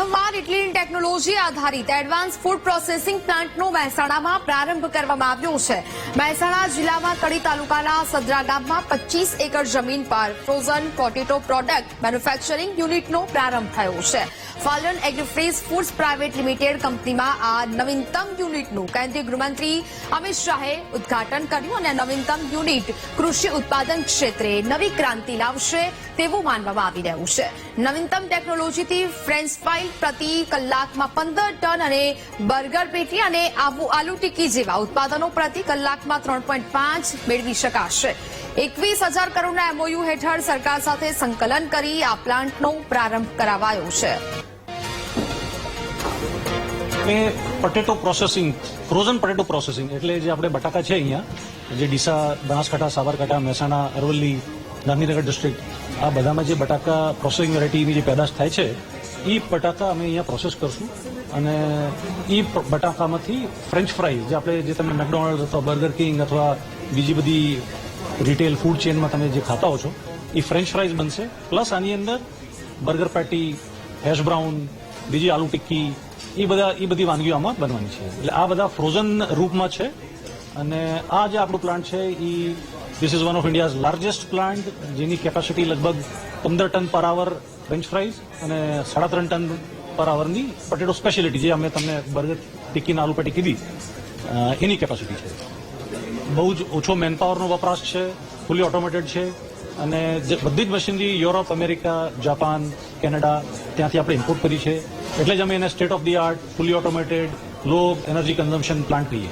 પ્રથમવાર ઇટલીની ટેકનોલોજી આધારિત advance food processing પ્લાન્ટનો મહેસાણામાં પ્રારંભ કરવામાં આવ્યો છે. મહેસાણા જિલ્લામાં કડી તાલુકાના સદરા ગામમાં 25 એકર જમીન પર ફ્રોઝન પોટેટો પ્રોડક્ટ મેન્યુફેક્ચરિંગ યુનિટનો પ્રારંભ થયો છે. ફાલ્યન એગ્રીફ્રીઝ ફૂડ્સ પ્રાઇવેટ લિમિટેડ કંપનીમાં આ નવીનતમ યુનિટનું કેન્દ્રીય ગૃહમંત્રી અમિત શાહે ઉદઘાટન કર્યું અને નવીનતમ યુનિટ કૃષિ ઉત્પાદન ક્ષેત્રે નવી ક્રાંતિ લાવશે તેવું માનવામાં આવી રહ્યું છે. નવીનતમ ટેકનોલોજીથી ફ્રેન્ચ ફ્રાઈ પ્રતિ કલાકમાં 15 ટન અને બર્ગર પેટી અને આલુ ટિક્કી જેવા ઉત્પાદનો પ્રતિ કલાકમાં 3.5 મેળવી શકાશે. 21,000 કરોડના MOU હેઠળ સરકાર સાથે સંકલન કરી આ પ્લાન્ટનો પ્રારંભ કરાવાયો છે. Potato processing, frozen potato processing એટલે જે આપણે બટાકા છે અહીંયા, જે ડીસા, બનાસકાંઠા, સાબરકાંઠા, મહેસાણા, અરવલ્લી, ગાંધીનગર ડિસ્ટ્રિક્ટ, આ બધામાં જે બટાકા પ્રોસેસિંગ વેરાયટીની જે પેદાશ થાય છે એ બટાકા અમે અહીંયા પ્રોસેસ કરશું અને એ બટાકામાંથી ફ્રેન્ચ ફ્રાઈ જે આપણે જે તમે મેકડોનલ્ડ અથવા બર્ગર કિંગ અથવા બીજી બધી રિટેલ ફૂડ ચેનમાં તમે જે ખાતા હો છો એ ફ્રેન્ચ ફ્રાઈઝ બનશે. પ્લસ આની અંદર બર્ગર પેટી, હેશ બ્રાઉન, બીજી આલુ ટિક્કી, એ બધી વાનગીઓ આમાં બનવાની છે. એટલે આ બધા ફ્રોઝન રૂપમાં છે અને આ જે આપણું પ્લાન્ટ છે એ this is one of India's largest plant, જેની કેપેસિટી લગભગ 15 ટન પર આવર ફ્રેન્ચ ફ્રાઈઝ અને 3.5 ટન પર આવરની પોટેટો સ્પેશિયાલિટી જે અમે તમને બર્ગર ટિક્કીના આલુ પેટી કીધી એની કેપેસિટી છે. બહુ જ ઓછો મેનપાવરનો વપરાશ છે, ફૂલી ઓટોમેટેડ છે અને બધી જ machinery Europe, America, Japan, Canada ત્યાંથી આપણે ઇમ્પોર્ટ કરી છે. એટલે જ અમે એને સ્ટેટ ઓફ ધી આર્ટ, ફૂલી ઓટોમેટેડ, લો એનર્જી કન્ઝમ્પશન પ્લાન્ટ કહીએ.